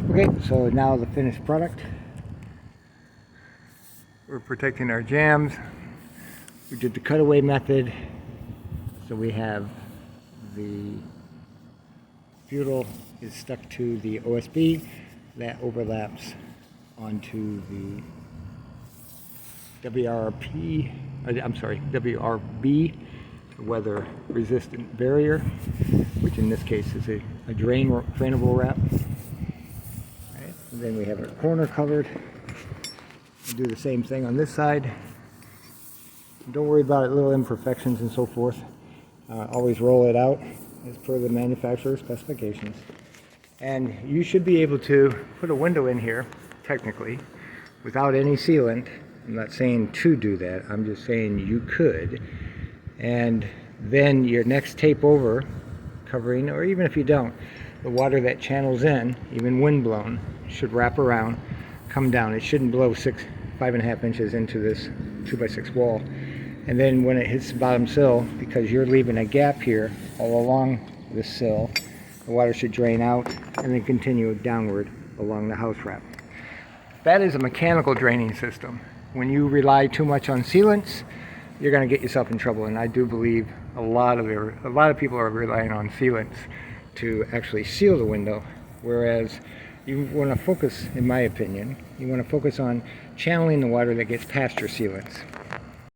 Okay, so now the finished product. We're protecting our jambs. We did the cutaway method. So we have the butyl is stuck to the OSB that overlaps onto the WRB, weather resistant barrier, which in this case is a drainable wrap. Right. And then we have our corner covered. We'll do the same thing on this side. Don't worry about little imperfections and so forth. Always roll it out as per the manufacturer's specifications. And you should be able to put a window in here, technically, without any sealant. I'm not saying to do that, I'm just saying you could. And then your next tape over covering, or even if you don't, the water that channels in, even wind blown, should wrap around, come down. It shouldn't blow 5.5 inches into this 2x6 wall. And then when it hits the bottom sill, because you're leaving a gap here all along the sill, the water should drain out and then continue downward along the house wrap. That is a mechanical draining system. When you rely too much on sealants, you're going to get yourself in trouble. And I do believe a lot of people are relying on sealants to actually seal the window, whereas you want to focus, in my opinion, you want to focus on channeling the water that gets past your sealants.